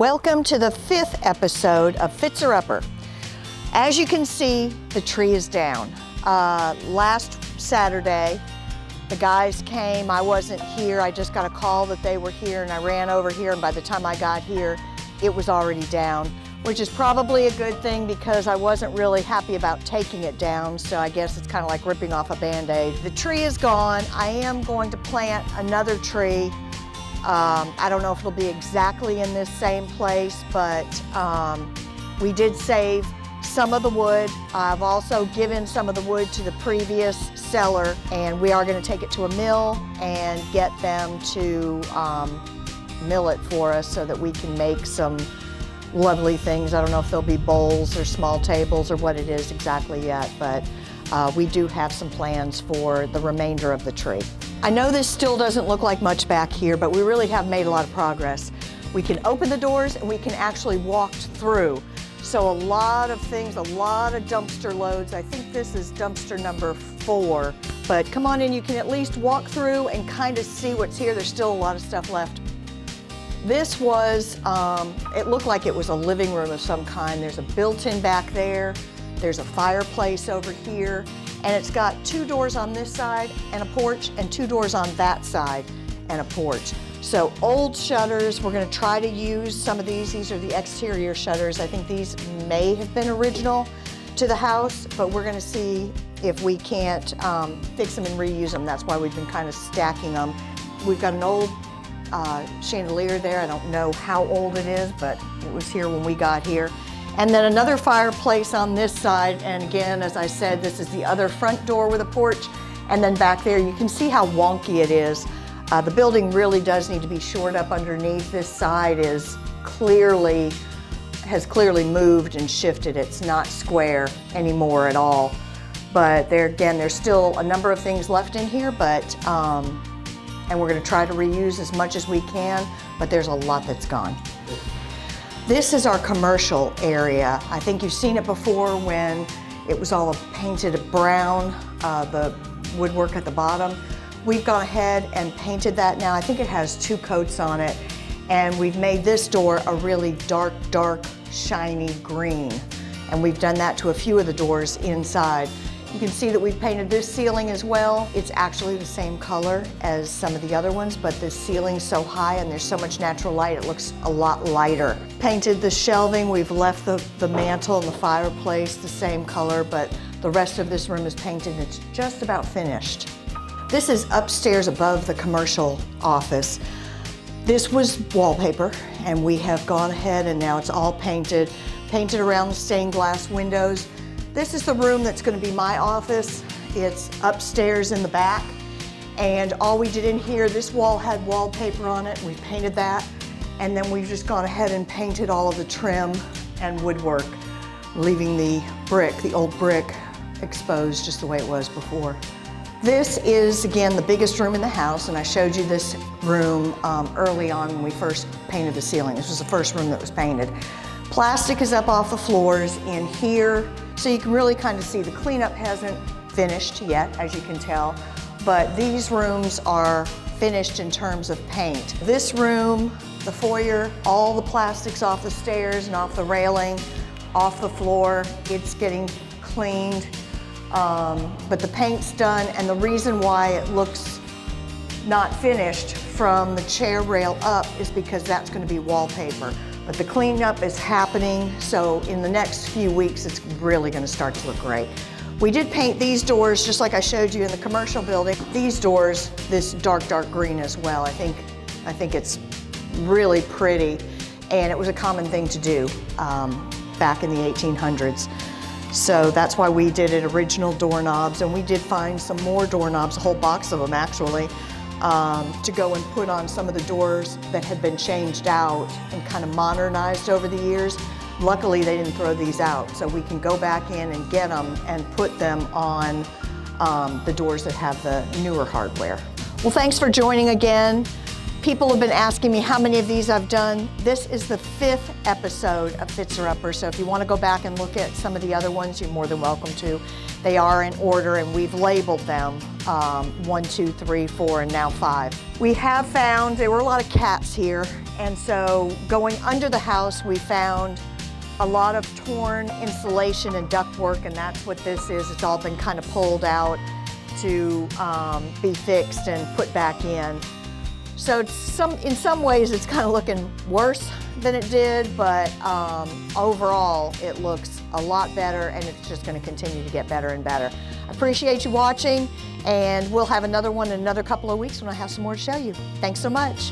Welcome to the 5th episode of Fitts'er. As you can see, the tree is down. Last Saturday, the guys came. I wasn't here. I just got a call that they were here, and I ran over here, and by the time I got here, it was already down, which is probably a good thing because I wasn't really happy about taking it down, so I guess it's kind of like ripping off a Band-Aid. The tree is gone. I am going to plant another tree. I don't know if it'll be exactly in this same place, but we did save some of the wood. I've also given some of the wood to the previous seller, and we are going to take it to a mill and get them to mill it for us so that we can make some lovely things. I don't know if they'll be bowls or small tables or what it is exactly yet, but we do have some plans for the remainder of the tree. I know this still doesn't look like much back here, but we really have made a lot of progress. We can open the doors and we can actually walk through. So a lot of things, a lot of dumpster loads. I think this is dumpster number 4, but come on in, you can at least walk through and kind of see what's here. There's still a lot of stuff left. This was, it looked like it was a living room of some kind. There's a built-in back there. There's a fireplace over here. And it's got 2 doors on this side and a porch, and 2 doors on that side and a porch. So old shutters, we're gonna try to use some of these. These are the exterior shutters. I think these may have been original to the house, but we're gonna see if we can't fix them and reuse them. That's why we've been kind of stacking them. We've got an old chandelier there. I don't know how old it is, but it was here when we got here. And then another fireplace on this side. And again, as I said, this is the other front door with a porch. And then back there, you can see how wonky it is. The building really does need to be shored up underneath. This side has clearly moved and shifted. It's not square anymore at all. But there again, there's still a number of things left in here, but and we're gonna try to reuse as much as we can, but there's a lot that's gone. This is our commercial area. I think you've seen it before when it was all painted brown, the woodwork at the bottom. We've gone ahead and painted that now. I think it has 2 coats on it. And we've made this door a really dark, shiny green. And we've done that to a few of the doors inside. You can see that we've painted this ceiling as well. It's actually the same color as some of the other ones, but this ceiling's so high and there's so much natural light, it looks a lot lighter. Painted the shelving, we've left the mantle and the fireplace the same color, but the rest of this room is painted and it's just about finished. This is upstairs above the commercial office. This was wallpaper, and we have gone ahead and now it's all painted around the stained glass windows. This is the room that's going to be my office. It's upstairs in the back. And all we did in here, this wall had wallpaper on it. We painted that. And then we've just gone ahead and painted all of the trim and woodwork, leaving the brick, the old brick, exposed just the way it was before. This is, again, the biggest room in the house. And I showed you this room early on when we first painted the ceiling. This was the first room that was painted. Plastic is up off the floors in here. So you can really kind of see the cleanup hasn't finished yet, as you can tell, but these rooms are finished in terms of paint. This room, the foyer, all the plastic's off the stairs and off the railing, off the floor. It's getting cleaned, but the paint's done, and the reason why it looks not finished from the chair rail up is because that's going to be wallpaper. But the cleanup is happening, so in the next few weeks, it's really going to start to look great. We did paint these doors, just like I showed you in the commercial building. These doors, this dark green as well. I think it's really pretty, and it was a common thing to do back in the 1800s. So that's why we did it, original doorknobs, and we did find some more doorknobs, a whole box of them actually, to go and put on some of the doors that had been changed out and kind of modernized over the years. Luckily, they didn't throw these out, so we can go back in and get them and put them on the doors that have the newer hardware. Well, thanks for joining again. People have been asking me how many of these I've done. This is the 5th episode of Fitts'er, so if you want to go back and look at some of the other ones, you're more than welcome to. They are in order, and we've labeled them 1, 2, 3, 4, and now 5. We have found there were a lot of cats here, And so going under the house, we found a lot of torn insulation and ductwork, and that's what this is. It's all been kind of pulled out to be fixed and put back in. So in some ways it's kind of looking worse than it did, but overall it looks a lot better, and it's just going to continue to get better and better. I appreciate you watching, and we'll have another one in another couple of weeks when I have some more to show you. Thanks so much.